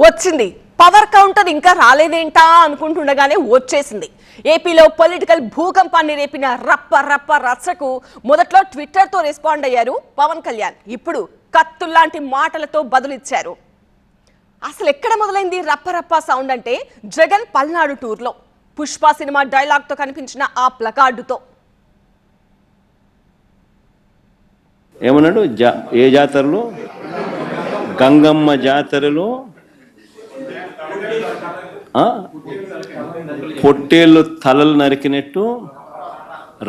వచ్చింది power counter ఇంకా రాలేదేంటా అనుకుంటుండగానే వచ్చేసింది. ఏపీలో పొలిటికల్ భూకంపాన్ని రేపిన రప్ప రప్ప రచ్చకు మొదట్లో ట్విట్టర్ తో రెస్పాండ్ అయ్యారు పవన్ కళ్యాణ్. ఇప్పుడు కత్తుల్లాంటి మాటలతో బదులిచ్చారు. అసలు ఎక్కడ మొదలైంది రప్ప రప్ప సౌండ్ అంటే జగన్ పల్నాడు టూర్లో పుష్ప సినిమా డైలాగ్ తో కనిపించిన ఆ ప్లకార్డుతో. ఏమన్నాడు? ఏ జాతరలో? గంగమ్మ జాతరలో పొట్టేళ్ళు తలలు నరికినట్టు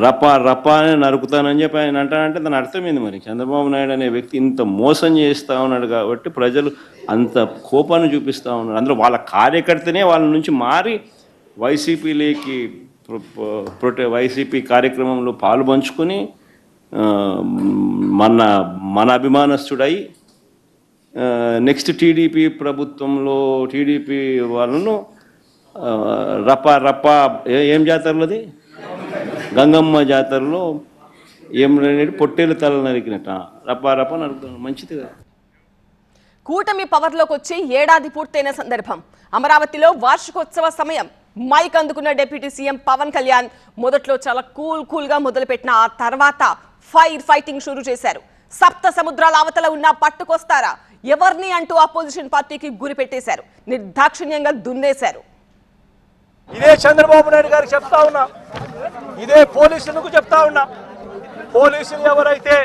రపా రపా అని నరుకుతానని చెప్పి ఆయన అంటానంటే దాని అర్థమైంది. మరి చంద్రబాబు నాయుడు అనే వ్యక్తి ఇంత మోసం చేస్తూ ఉన్నాడు కాబట్టి ప్రజలు అంత కోపాన్ని చూపిస్తూ ఉన్నారు. అందులో వాళ్ళ కార్యకర్తనే వాళ్ళ నుంచి మారి వైసీపీలోకి వైసీపీ కార్యక్రమంలో పాలు పంచుకొని మన అభిమానస్తుడై నెక్స్ట్ టీడీపీ ప్రభుత్వంలో టీడీపీ వాళ్ళను రపా ఏం జాతరలోది? గంగమ్మ జాతరలో ఏం పొట్టేలు తల నరికినట్ట రపా నరుకుతాను. మంచిది కదా. కూటమి పవర్లోకి వచ్చి ఏడాది పూర్తయిన సందర్భం. అమరావతిలో వార్షికోత్సవ సమయం. మైక్ అందుకున్న డిప్యూటీ సీఎం పవన్ కళ్యాణ్ మొదట్లో చాలా కూల్ గా మొదలుపెట్టిన ఆ తర్వాత ఫైటింగ్ షురూ చేశారు. సప్త సముద్రాల అవతల ఉన్న పట్టుకొస్తారా ఎవరిని అంటూ అపోజిషన్ పార్టీకి గురి పెట్టేశారు. నిర్దాక్షిణ్యంగా దున్నేశారు. ఇదే చంద్రబాబు నాయుడు గారికి చెప్తా ఉన్నా, ఇదే పోలీసులకు చెప్తా ఉన్నా, పోలీసులు ఎవరైతే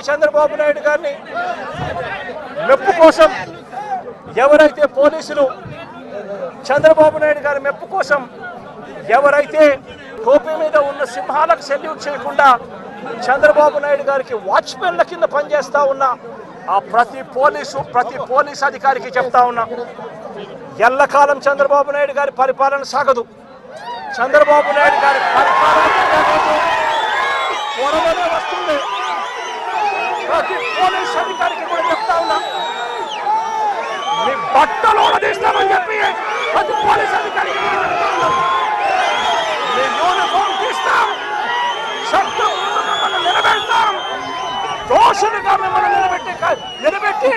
చంద్రబాబు నాయుడు గారిని మెప్పు కోసం ఎవరైతే పోలీసులు చంద్రబాబు నాయుడు గారి మెప్పు కోసం ఎవరైతే టోపీ మీద ఉన్న సింహాలకు సెల్యూట్ చేయకుండా చంద్రబాబు నాయుడు గారికి వాచ్మెన్ల కింద పనిచేస్తా ఉన్న ఆ ప్రతి పోలీస్ అధికారికి చెప్తా ఉన్నా, ఎల్లకాలం చంద్రబాబు నాయుడు గారి పరిపాలన సాగదు. చంద్రబాబు నాయుడు గారి పరిపాలన త్వరలోనే వస్తుంది. ప్రతి పోలీస్ అధికారికి కూడా చెప్తా ఉన్నా, మీ బట్టలు తీస్తామని చెప్పి ప్రతి పోలీస్ అధికారికి మీ యూనిఫామ్ తీస్తాం, మిమ్మల్ని నిలబెడతాం, దోషులుగా మిమ్మల్ని నిలబెట్టి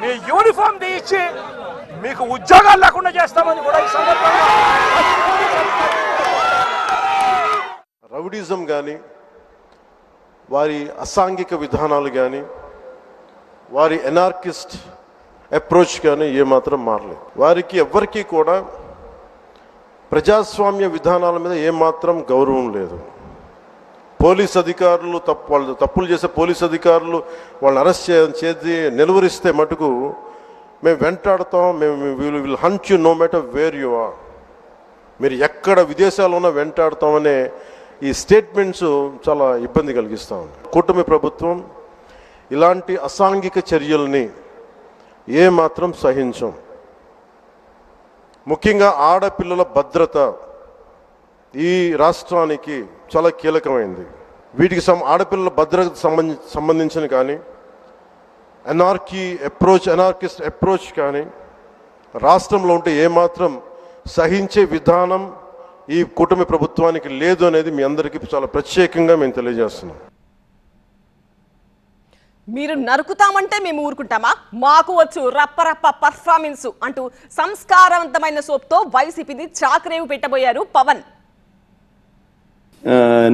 మీ యూనిఫామ్ తీయించి మీకు ఉద్యోగాలు లేకుండా చేస్తామని కూడా ఈ సందర్భంగా రౌడిజం కానీ వారి అసాంఘిక విధానాలు కానీ వారి ఎనార్కిస్ట్ అప్రోచ్ కానీ ఏమాత్రం మారలేదు. వారికి ఎవ్వరికీ కూడా ప్రజాస్వామ్య విధానాల మీద ఏమాత్రం గౌరవం లేదు. పోలీస్ అధికారులు తప్పులు చేసే పోలీస్ అధికారులు వాళ్ళని అరెస్ట్ చేసి నిలువరిస్తే మటుకు మేము వెంటాడుతాం, will hunt you no matter where you are, మీరు ఎక్కడ విదేశాల్లో ఉన్నా వెంటాడుతామనే ఈ స్టేట్మెంట్స్ చాలా ఇబ్బంది కలిగిస్తూ ఉంది. కూటమి ప్రభుత్వం ఇలాంటి అసాంఘిక చర్యల్ని ఏమాత్రం సహించం. ముఖ్యంగా ఆడపిల్లల భద్రత ఈ రాష్ట్రానికి చాలా కీలకమైంది. వీటికి ఆడపిల్లల భద్రతకు సంబంధించిన కానీ ఎనార్కిస్ట్ అప్రోచ్ కానీ రాష్ట్రంలో ఉంటే ఏమాత్రం సహించే విధానం ఈ కూటమి ప్రభుత్వానికి లేదు అనేది మీ అందరికీ చాలా ప్రత్యేకంగా మేము తెలియజేస్తున్నాం. మీరు నరుకుతామంటే మేము ఊరుకుంటామా? మాకు వచ్చు రప్పరప్ప పర్ఫార్మెన్స్ అంటూ సంస్కారవంతమైన సోప్తో వైసీపీని చాకరేవు పెట్టబోయారు పవన్.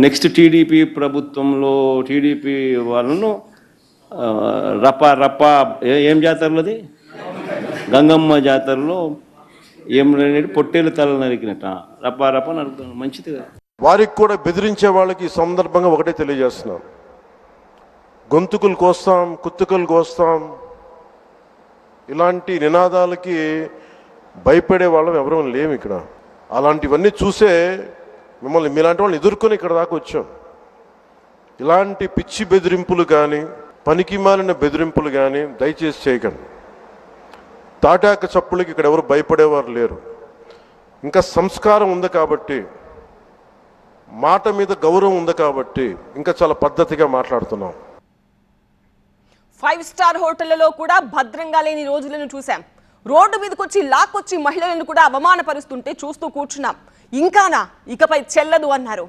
నెక్స్ట్ టీడీపీ ప్రభుత్వంలో టీడీపీ వాళ్ళను రపా ఏం జాతరలోది? గంగమ్మ జాతరలో ఏం పొట్టేలు తల నరికినట్ట రపా నరుకుతాను. మంచిది కదా. వారికి కూడా బెదిరించే వాళ్ళకి ఈ సందర్భంగా ఒకటే తెలియజేస్తున్నాం, గొంతుకులు కోస్తాం, కుత్తుకలు కోస్తాం, ఇలాంటి నినాదాలకి భయపడే వాళ్ళం ఎవరూ లేము ఇక్కడ. అలాంటివన్నీ చూసే మిమ్మల్ని మీలాంటి వాళ్ళని ఎదుర్కొని ఇక్కడ దాకా వచ్చాం. ఇలాంటి పిచ్చి బెదిరింపులు కానీ పనికి మాలిన బెదిరింపులు కానీ దయచేసి చేయకండి. తాటాక చప్పులకి ఇక్కడ ఎవరు భయపడేవారు లేరు. ఇంకా సంస్కారం ఉంది కాబట్టి, మాట మీద గౌరవం ఉంది కాబట్టి ఇంకా చాలా పద్ధతిగా మాట్లాడుతున్నాం. 5 స్టార్ హోటళ్లలో కూడా భద్రంగా లేని రోజులను చూశాం. రోడ్డు మీదకొచ్చి లాక్కొచ్చి మహిళలను కూడా అవమానపరుస్తుంటే చూస్తూ కూర్చున్నాం. ఇంకానా? ఇకపై చెల్లదు అన్నారు.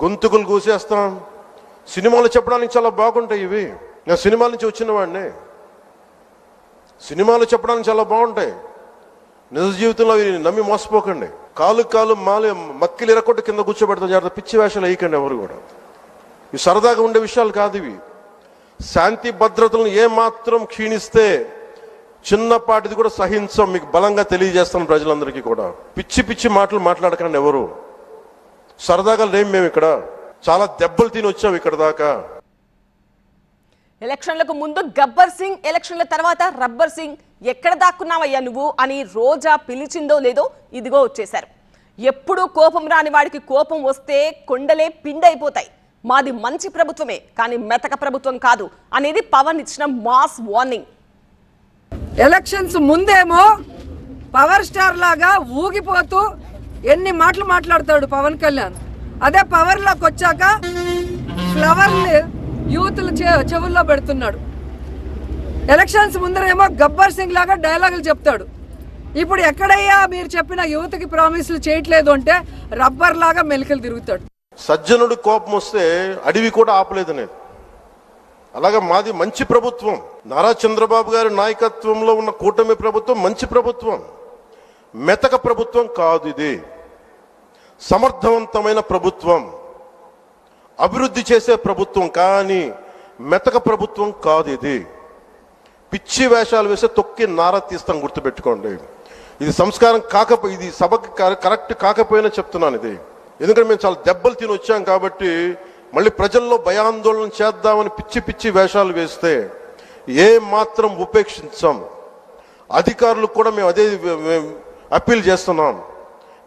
గొంతుకులు కూసేస్తాం. సినిమాలు చెప్పడానికి చాలా బాగుంటాయి ఇవి. నేను సినిమాల నుంచి వచ్చిన వాడిని. సినిమాలు చెప్పడానికి చాలా బాగుంటాయి. నిజ జీవితంలో అవి నమ్మి మోసపోకండి. కాలు మక్కిలు ఎరకొట్టి కింద కూర్చోబెడతాం. జాగ్రత్త, పిచ్చి వేషాలు వేయకండి ఎవరు కూడా. ఇవి సరదాగా ఉండే విషయాలు కాదు ఇవి. శాంతి భద్రతలను ఏమాత్రం క్షీణిస్తే చిన్నపాటిది కూడా సహించం. మీకు బలంగా తెలియజేస్తాను ప్రజలందరికీ కూడా. పిచ్చి మాటలు మాట్లాడకండి ఎవరు. సరదాగా లేం మేము ఇక్కడ. చాలా దెబ్బలు తిని వచ్చాం ఇక్కడ దాకా. ఎలక్షన్లకు ముందు గబ్బర్ సింగ్, ఎలక్షన్ల తర్వాత రబ్బర్ సింగ్, ఎక్కడ దాక్కున్నావయ్యా నువ్వు అని రోజా పిలిచిందో లేదో ఇదిగో వచ్చేశారు. ఎప్పుడు కోపం రాని వాడికి కోపం వస్తే కొండలే పిండైపోతాయి. మాది మంచి ప్రభుత్వమే కానీ మెతక ప్రభుత్వం కాదు అనేది పవన్ ఇచ్చిన మాస్ వార్నింగ్. ఎలక్షన్స్ ముందేమో పవర్ స్టార్ లాగా ఊగిపోతూ ఎన్ని మాటలు మాట్లాడతాడు పవన్ కళ్యాణ్. అదే పవర్లోకి వచ్చాక ఫ్లవర్ని యూత్లు చెవుల్లో పెడుతున్నాడు. ఎలక్షన్స్ ముందరేమో గబ్బర్ సింగ్ లాగా డైలాగులు చెప్తాడు. ఇప్పుడు ఎక్కడయ్యా మీరు చెప్పిన యువతకి ప్రామిస్లు చేయట్లేదు అంటే రబ్బర్ లాగా మెలికలు తిరుగుతాడు. సజ్జనుడు కోపం వస్తే అడవి కూడా ఆపలేదనేది. అలాగా మాది మంచి ప్రభుత్వం. నారా చంద్రబాబు గారి నాయకత్వంలో ఉన్న కూటమి ప్రభుత్వం మంచి ప్రభుత్వం. మెతక ప్రభుత్వం కాదు ఇది. సమర్థవంతమైన ప్రభుత్వం, అభివృద్ధి చేసే ప్రభుత్వం, కానీ మెతక ప్రభుత్వం కాదు ఇది. పిచ్చి వేషాలు వేసే తొక్కి నారా తీస్తాం, గుర్తుపెట్టుకోండి. ఇది సంస్కారం కాకపోయి, ఇది సభకి కరెక్ట్ కాకపోయినా చెప్తున్నాను ఇది. ఎందుకంటే మేము చాలా దెబ్బలు తిని వచ్చాం కాబట్టి మళ్ళీ ప్రజల్లో భయాందోళన చేద్దామని పిచ్చి వేషాలు వేస్తే ఏ మాత్రం ఉపేక్షించాం. అధికారులకు కూడా మేము అదే అప్పీల్ చేస్తున్నాం.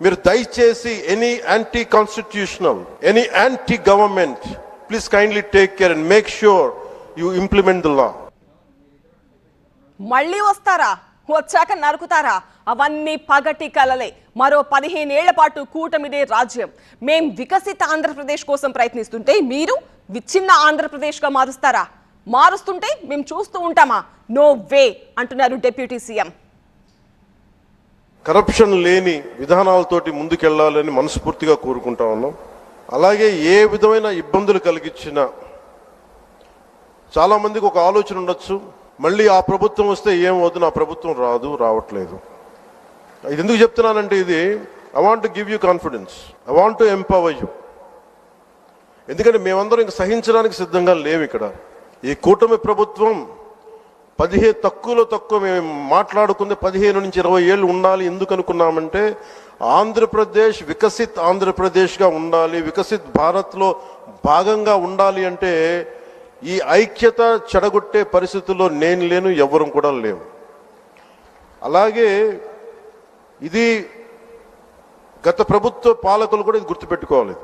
మీరు దయచేసి any anti constitutional, any anti government, please kindly take care and make sure you implement the law. మళ్ళీ వస్తారా, వచ్చాక నరుకుతారా? అవన్నీ పగటి కలలే. మరో 15 ఏళ్ల పాటు కూటమిదే రాజ్యం. మేం వికసిత ఆంధ్రప్రదేశ్ కోసం ప్రయత్నిస్తుంటే మీరు విచ్ఛిన్న ఆంధ్రప్రదేశ్గా మారుస్తారా? మారుస్తుంటే మేము చూస్తూ ఉంటామా? నో వే అంటున్నారు డిప్యూటీ సీఎం. కరప్షన్ లేని విధానాలతోటి ముందుకెళ్లాలని మనస్ఫూర్తిగా కోరుకుంటా ఉన్నాం. అలాగే ఏ విధమైన ఇబ్బందులు కలిగించినా చాలా మందికి ఒక ఆలోచన ఉండొచ్చు, మళ్ళీ ఆ ప్రభుత్వం వస్తే ఏమవుతుంది, నా ప్రభుత్వం రావట్లేదు. ఇది ఎందుకు చెప్తున్నానంటే, ఇది I want to give you confidence, I want to empower you. ఎందుకంటే మేమందరం ఇంక సహించడానికి సిద్ధంగా లేవు ఇక్కడ. ఈ కూటమి ప్రభుత్వం 15 తక్కువ మేము మాట్లాడుకుంది 15 నుంచి 20 ఏళ్ళు ఉండాలి. ఎందుకు అనుకున్నామంటే ఆంధ్రప్రదేశ్ వికసిత్ ఆంధ్రప్రదేశ్గా ఉండాలి, వికసిత్ భారత్లో భాగంగా ఉండాలి. అంటే ఈ ఐక్యత చెడగొట్టే పరిస్థితుల్లో నేను లేను, ఎవరు కూడా లేవు. అలాగే ఇది గత ప్రభుత్వ పాలకులు కూడా ఇది గుర్తుపెట్టుకోవాలి.